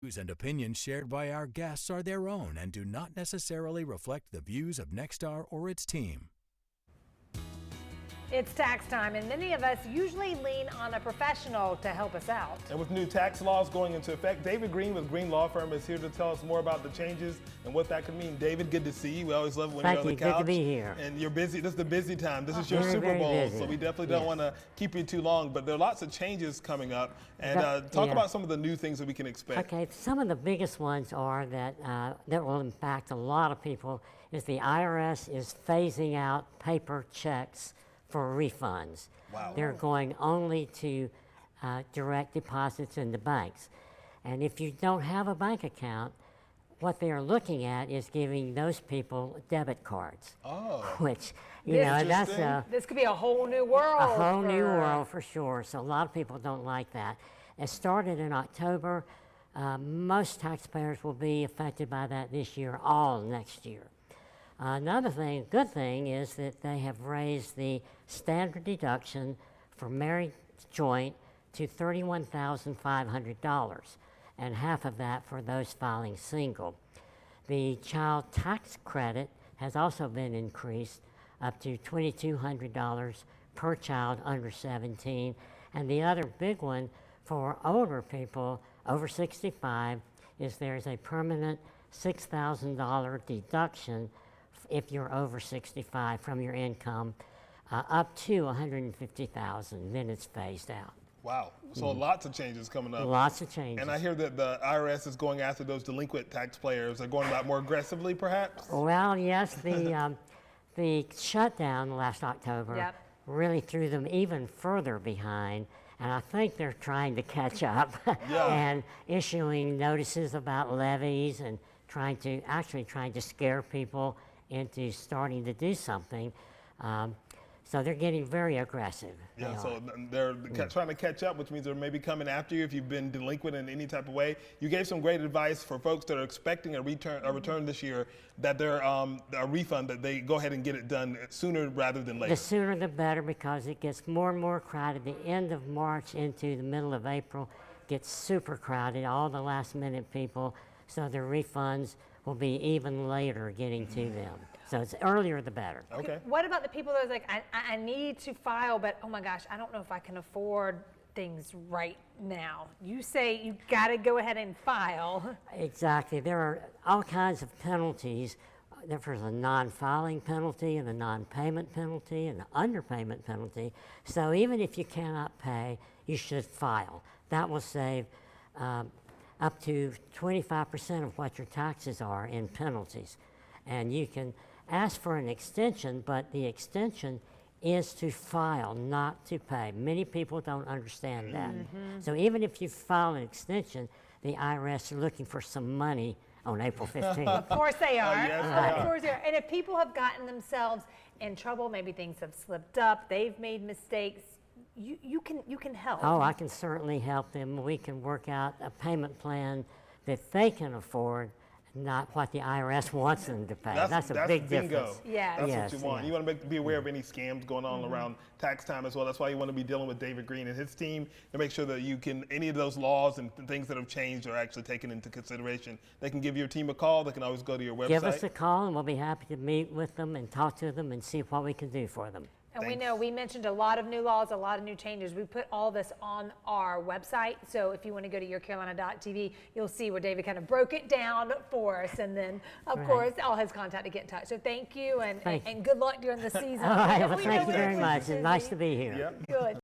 Views and opinions shared by our guests are their own and do not necessarily reflect the views of Nexstar or its team. It's tax time, and many of us usually lean on a professional to help us out. And with new tax laws going into effect, David Greene with Greene Law Firm is here to tell us more about the changes and what that could mean. David, good to see you. We always love when you're on the couch. Good to be here. And you're busy. This is the busy time. This is your Very, Super very Bowl, busy. so we definitely don't want to keep you too long. But there are lots of changes coming up. And talk about some of the new things that we can expect. Okay, some of the biggest ones are that will impact a lot of people is the IRS is phasing out paper checks for refunds. Wow. They're going only to direct deposits into banks. And if you don't have a bank account, what they're looking at is giving those people debit cards. Oh. Which, that's this could be a whole new world. a whole new world for sure. So a lot of people don't like that. It started in October. Most taxpayers will be affected by that this year, all next year. Another thing, good thing, is that they have raised the standard deduction for married joint to $31,500, and half of that for those filing single. The child tax credit has also been increased up to $2,200 per child under 17, and the other big one for older people over 65 is there's a permanent $6,000 deduction if you're over 65 from your income, up to $150,000, then it's phased out. Wow. So lots of changes coming up. Lots of changes. And I hear that the IRS is going after those delinquent taxpayers. They're going about more aggressively, perhaps? Well, yes, the shutdown last October really threw them even further behind, and I think they're trying to catch up and issuing notices about levies and trying to scare people into starting to do something. So they're getting very aggressive. Yeah, so they're trying to catch up, which means they're maybe coming after you if you've been delinquent in any type of way. You gave some great advice for folks that are expecting a return this year, that they're a refund, that they go ahead and get it done sooner rather than later. The sooner the better, because it gets more and more crowded. The end of March into the middle of April gets super crowded, all the last minute people, so the refunds will be even later getting to them. So it's earlier the better. Okay. What about the people that are like, I need to file, but oh my gosh, I don't know if I can afford things right now. You say you got to go ahead and file. Exactly. There are all kinds of penalties. There's a non-filing penalty and a non-payment penalty and an underpayment penalty. So even if you cannot pay, you should file. That will save up to 25% of what your taxes are in penalties. And you can ask for an extension, but the extension is to file, not to pay. Many people don't understand that. So even if you file an extension, the IRS are looking for some money on April 15th. Of course they are. Yes, Of course they are. And if people have gotten themselves in trouble, maybe things have slipped up, they've made mistakes, you can help. Oh, I can certainly help them. We can work out a payment plan that they can afford, not what the IRS wants them to pay. That's a big difference. Yeah. That's what you want. You want to be aware of any scams going on around tax time as well. That's why you want to be dealing with David Greene and his team to make sure that any of those laws and things that have changed are actually taken into consideration. They can give your team a call. They can always go to your website. Give us a call and we'll be happy to meet with them and talk to them and see what we can do for them. And we know we mentioned a lot of new laws, a lot of new changes. We put all this on our website. So if you want to go to yourcarolina.tv, you'll see where David kind of broke it down for us. And then, of course, all his contact to get in touch. So thank you and good luck during the season. All right, well, thank you very much. It's nice to be here. Yep. Good.